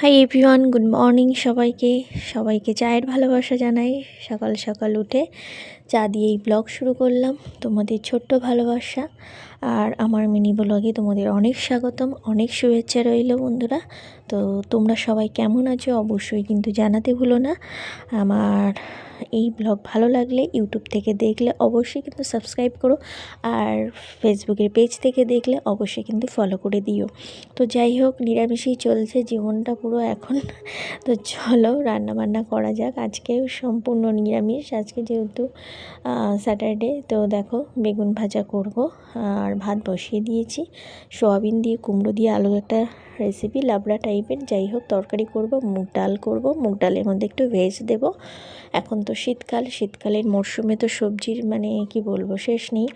Hi everyone, good morning সবাইকে চায়ের ভালোবাসা জানাই। সকাল সকাল উঠে চা দিয়েই ব্লগ শুরু করলাম। তোমাদের ছোট্ট ভালোবাসা আর আমার মিনি ব্লগে তোমাদের অনেক স্বাগতম, অনেক শুভেচ্ছা রইল বন্ধুরা। তো তোমরা সবাই কেমন আছো অবশ্যই কিন্তু জানাতে ভুলো না। আমার এই ব্লগ ভালো লাগলে ইউটিউব থেকে দেখলে অবশ্যই কিন্তু সাবস্ক্রাইব করো, আর ফেসবুকের পেজ থেকে দেখলে অবশ্যই কিন্তু ফলো করে দিও। তো যাই হোক, নিরামিষেই চলছে জীবনটা পুরো এখন। তো চলো রান্নাবান্না করা যাক। আজকেও সম্পূর্ণ নিরামিষ, আজকে যেহেতু স্যাটারডে। তো দেখো, বেগুন ভাজা করব আর ভাত বসিয়ে দিয়েছি। সোয়াবিন দিয়ে কুমড়ো দিয়ে আলু একটা রেসিপি, লাবড়া টাইপের। যাই হোক, তরকারি করব, মুগ ডাল করব, মুগ ডালের মধ্যে একটু ভেজ দেব। এখন তো শীতকালের মরশুমে তো সবজির মানে কি বলবো শেষ নেই।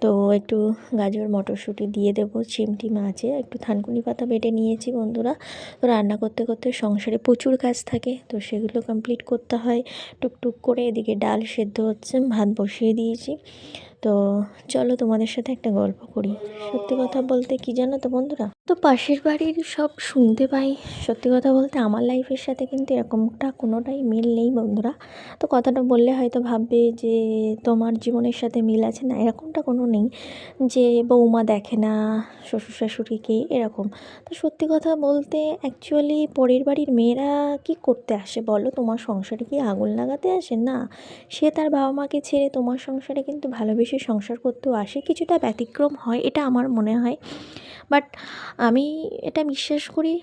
তো একটু গাজর মটরশুঁটি দিয়ে দেবো, চিমটি মাছে একটু থানকুনি পাতা বেটে নিয়েছি বন্ধুরা। তো রান্না করতে করতে সংসারে প্রচুর কাজ থাকে, তো সেগুলো কমপ্লিট করতে হয় টুকটুক করে। এদিকে ডাল সেদ্ধ হচ্ছে, ভাত বসিয়ে দিয়েছি। তো চলো তোমাদের সাথে একটা গল্প করি। সত্যি কথা বলতে কি জানো তো বন্ধুরা, তো পাশের বাড়ির সব শুনতে পাই। সত্যি কথা বলতে আমার লাইফের সাথে কিন্তু এরকমটা কোনোটাই মিল নেই বন্ধুরা। তো কথাটা বললে হয়তো ভাববে যে তোমার জীবনের সাথে মিল আছে, না এরকমটা কোনো নেই যে বৌমা দেখে না শ্বশুর শাশুড়িকে এরকম। তো সত্যি কথা বলতে অ্যাকচুয়ালি পরের বাড়ির মেয়েরা কি করতে আসে বলো? তোমার সংসারে কি আগুন লাগাতে আসে? না, সে তার বাবা মাকে ছেড়ে তোমার সংসারে কিন্তু ভালোবেসে সংসার করতেও আসে। কিছুটা ব্যতিক্রম হয় এটা আমার মনে হয়, বাট আমি এটা বিশ্বাস করি,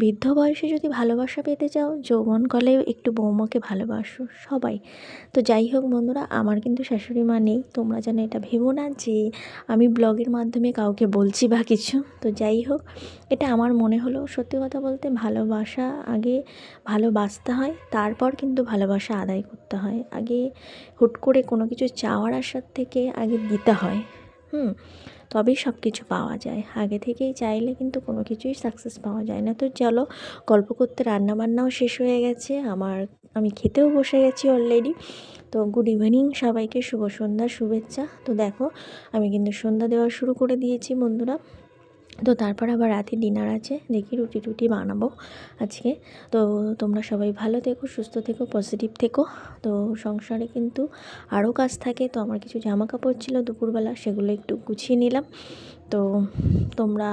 বৃদ্ধ বয়সে যদি ভালোবাসা পেতে চাও যৌবনকালে একটু বৌমাকে ভালোবাসো সবাই। তো যাই হোক বন্ধুরা, আমার কিন্তু শাশুড়ি মা নেই, তোমরা যেন এটা ভেবো না যে আমি ব্লগের মাধ্যমে কাউকে বলছি বা কিছু। তো যাই হোক, এটা আমার মনে হলো। সত্যি কথা বলতে ভালোবাসা আগে ভালোবাসতে হয়, তারপর কিন্তু ভালোবাসা আদায় করতে হয়। আগে হুট করে কোনো কিছু চাওয়ার আশার থেকে আগে দিতে হয়, তবেই সব কিছু পাওয়া যায়। আগে থেকেই চাইলে কিন্তু কোনো কিছুই সাকসেস পাওয়া যায় না। তো চলো, গল্প করতে রান্নাবান্নাও শেষ হয়ে গেছে আমি খেতেও বসে গেছি অলরেডি। তো গুড ইভিনিং সবাইকে, শুভ সন্ধ্যার শুভেচ্ছা। তো দেখো, আমি কিন্তু সন্ধ্যা দেওয়া শুরু করে দিয়েছি বন্ধুরা। তো তারপর আবার রাতে ডিনার আছে, দেখি রুটি টুটি বানাবো আজকে। তো তোমরা সবাই ভালো থেকো, সুস্থ থেকো, পজিটিভ থেকো। তো সংসারে কিন্তু আরও কাজ থাকে। তো আমার কিছু জামা কাপড় ছিল দুপুরবেলা, সেগুলো একটু গুছিয়ে নিলাম। তো তোমরা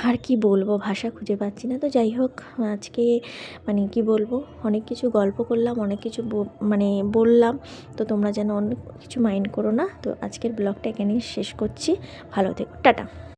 আর কি বলবো, ভাষা খুঁজে পাচ্ছি না। তো যাই হোক, আজকে মানে কি বলবো, অনেক কিছু গল্প করলাম, অনেক কিছু মানে বললাম। তো তোমরা যেন অন্য কিছু মাইন্ড করো না। তো আজকের ব্লগটা এখানেই শেষ করছি। ভালো থেকো, টাটা।